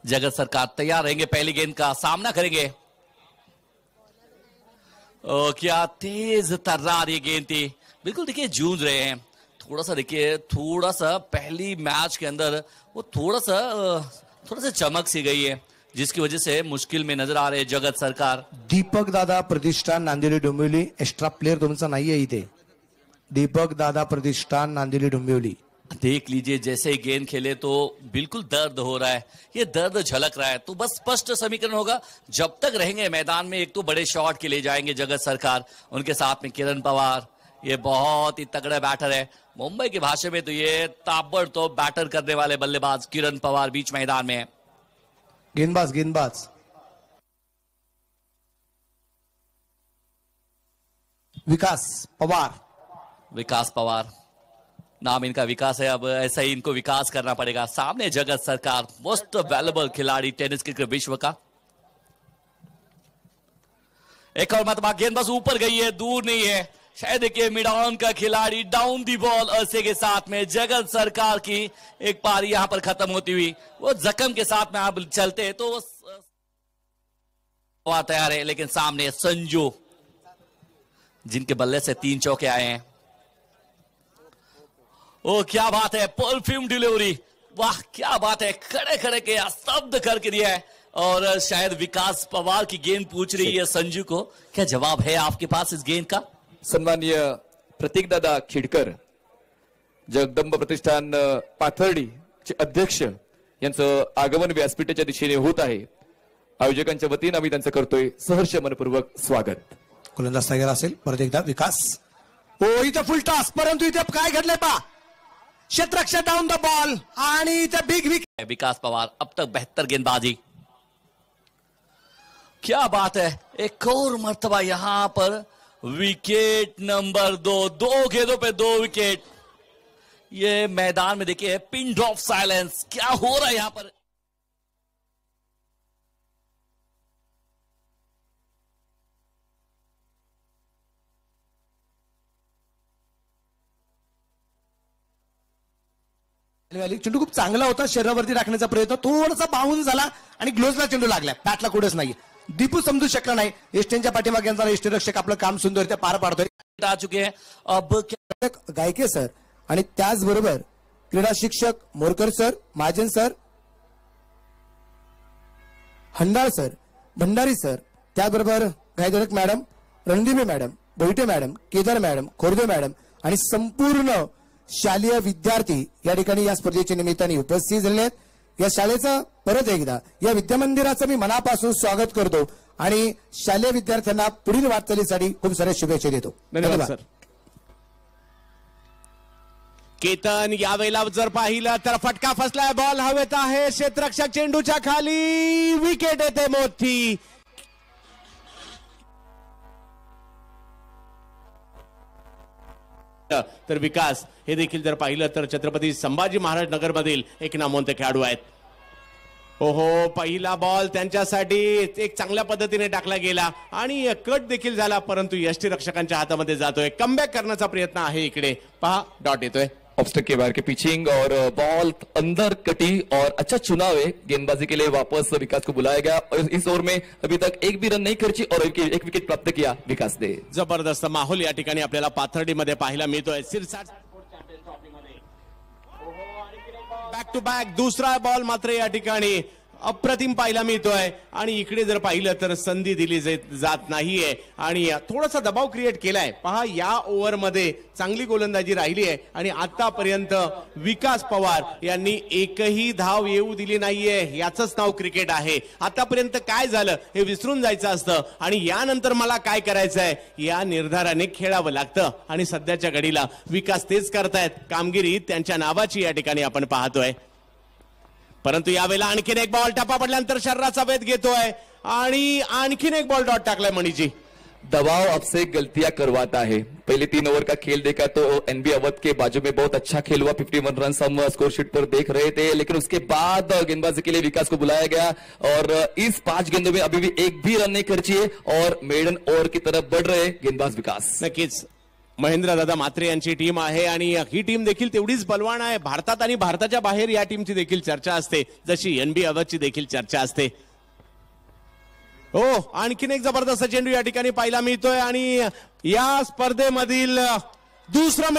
जगत सरकार तैयार रहेंगे, पहली गेंद का सामना करेंगे। क्या तेज तर्रार ये गेंद थी, बिल्कुल देखिए जूझ रहे हैं। थोड़ा सा देखिए, थोड़ा सा पहली मैच के अंदर वो थोड़ा सा चमक सी गई है, जिसकी वजह से मुश्किल में नजर आ रहे हैं जगत सरकार। दीपक दादा प्रतिष्ठान नांदिवली डोंबिवली, एक्स्ट्रा प्लेयर तुमचा नाहीये इथे। दीपक दादा प्रतिष्ठान नांदिवली डोंबिवली। देख लीजिए, जैसे ही गेंद खेले तो बिल्कुल दर्द हो रहा है, ये दर्द झलक रहा है। तो बस स्पष्ट समीकरण होगा, जब तक रहेंगे मैदान में एक तो बड़े शॉट के ले जाएंगे जगत सरकार, उनके साथ में किरण पवार, ये बहुत ही तगड़ा बैटर है। मुंबई की भाषा में तो ये ताबड़तोड़ बैटर करने वाले बल्लेबाज किरण पवार बीच मैदान में है। गेंदबाज विकास पवार नाम इनका विकास है, अब ऐसा ही इनको विकास करना पड़ेगा। सामने जगत सरकार, मोस्ट वैल्यूएबल खिलाड़ी टेनिस क्रिकेट विश्व का। एक और मतबा, गेंदबाज ऊपर गई है, दूर नहीं है। शायद देखिए मिड ऑन का खिलाड़ी डाउन दी बॉल अरसे के साथ में जगत सरकार की एक पारी यहां पर खत्म होती हुई, वो जख्म के साथ में आप चलते तो वो तैयार है। लेकिन सामने संजू, जिनके बल्ले से 3 चौके आए हैं। ओ क्या बात है, परफ्यूम डिलीवरी, वाह क्या बात है, खड़े खड़े के स्तब्ध करके दिया है। और शायद विकास पवार की गेंद पूछ रही है संजू को, क्या जवाब है आपके पास इस गेंद का? सन्माननीय प्रतीकदादा खिडकर, जगदंब प्रतिष्ठान पाथर्डी चे अध्यक्ष यांचं आगमन व्यासपीठाच्या दिशेने होत आहे। आयोजकांच्या वतीने आम्ही त्यांचं करतोय सहर्ष मनपूर्वक स्वागत। गोलंदाज तयार असेल, परत एकदा विकास। ओ इथे फुल टॉस, परंतु इथे काय घडलंय पा, क्षेत्ररक्षक डाउन द बॉल आणि इथे बिग विकेट। विकास पवार अब तक बेहतर गेंदबाजी, क्या बात है, एक और मर्तबा यहां पर विकेट नंबर 2 गेंदों पे 2 विकेट। ये मैदान में देखिए पिन ड्रॉप साइलेंस, क्या हो रहा है यहां पर। चेंडू खूप चांगला होता, शरीरावरती राखण्याचा प्रयत्न थोडासा बाउन्स झाला आणि ग्लोव्हजला चेंडू लागला, बॅटला कुठेच नाही। दीपू समजू शकला नाही, एस्टेनच्या पाठीमागे यांचा यष्टीरक्षक आपलं काम सुंदररित्या पार पाडतोय। आ चुके हैं अब गायके सर आणि त्याचबरोबर क्रीडा शिक्षक Morkar sir, Mahajan sir, Handal sir, Bhandari sir, त्याचबरोबर Gaydharak madam, Randeepe madam, Boite madam, Kedar madam, Khorde madam आणि संपूर्ण शालेय विद्यार्थी या ठिकाणी या स्पर्धेच्या निमित्ताने उपस्थित झाले आहेत। या शाळेचं परत एकदा या विद्यामंदिराचं मी मनापासून स्वागत करतो आणि शालेय विद्यार्थ्यांना पुढील वाटचालीसाठी खूप साऱ्या शुभेच्छा देतो। धन्यवाद सर। केतन यावेळेला जर पाहिलं तर फटका फसलाय, बॉल हवेत आहे, क्षेत्ररक्षक चेंडूच्या खाली, विकेट येते मोठी। तर विकास हे देखील जर पाहिलं तर छत्रपती संभाजी महाराज नगर मधील एक नामवंत खेळाडू आहेत। ओहो, पहिला बॉल त्यांच्यासाठी एक चांगल्या पद्धतीने टाकला गेला आणि कट देखील झाला, परंतु यष्टीरक्षकांच्या हातामध्ये जातोय। कमबॅक करण्याचा प्रयत्न आहे, इकडे पहा डॉट येतोय। ऑब्स्टक के बाहर के पिचिंग और बॉल अंदर कटी और अच्छा चुनाव है। गेंदबाजी के लिए वापस विकास को बुलाया गया और इस ओवर में अभी तक एक भी रन नहीं खर्ची और एक विकेट प्राप्त किया विकास ने। जबरदस्त माहोल या ठिकाणी आपल्याला पाथर्डीमध्ये पाहायला मिळतोय। सिरसाट बॅक टू बॅक दुसरा बॉल मात्र या ठिकाणी अप्रतिम पाहायला मिळतोय आणि इकडे जर पाहिलं तर संधी दिली जात नाहीये आणि थोडासा दबाव क्रिएट केलाय। पहा या ओव्हर मध्ये चांगली गोलंदाजी राहिली आहे आणि आतापर्यंत विकास पवार यांनी एकही धाव येऊ दिली नाहीये, याचंच नाव क्रिकेट आहे। आतापर्यंत काय झालं हे विसरून जायचं असतं आणि यानंतर मला काय करायचंय या निर्धाराने खेळावं लागतं आणि सध्याच्या घडीला विकास तेच करतायत। कामगिरी त्यांच्या नावाची या ठिकाणी आपण पाहतोय, परंतु यावेळेला आणखीन एक बॉल टप्पा पडल्यानंतर शरीराचा वेध घेतोय आणि आणखीन एक बॉल डॉट टाकलाय मणिजी। दबाव आपसे गलतियां करवाता है। पहले 3 ओवर का खेल देखा तो एनबी अवध के बाजू में बहुत अच्छा खेल हुआ, 51 रन हम स्कोर शीट पर देख रहे थे, लेकिन उसके बाद गेंदबाजी के लिए विकास को बुलाया गया और इस 5 गेंदों में अभी भी एक भी रन नहीं खर्ची है और मेडन ओवर की तरफ बढ़ रहे गेंदबाज विकास। नक्कीच महेंद्रदादा म्हात्रे यांची टीम आहे आणि ही टीम देखील तेवढीच बलवान आहे. भारतात आणि भारताच्या बाहेर या टीमची देखील चर्चा असते, जशी एनबी अवधची देखील चर्चा असते. हो, आणखीन एक जबरदस्त चेंडू या ठिकाणी पाहायला मिळतोय आणि या स्पर्धेमधील दुसरं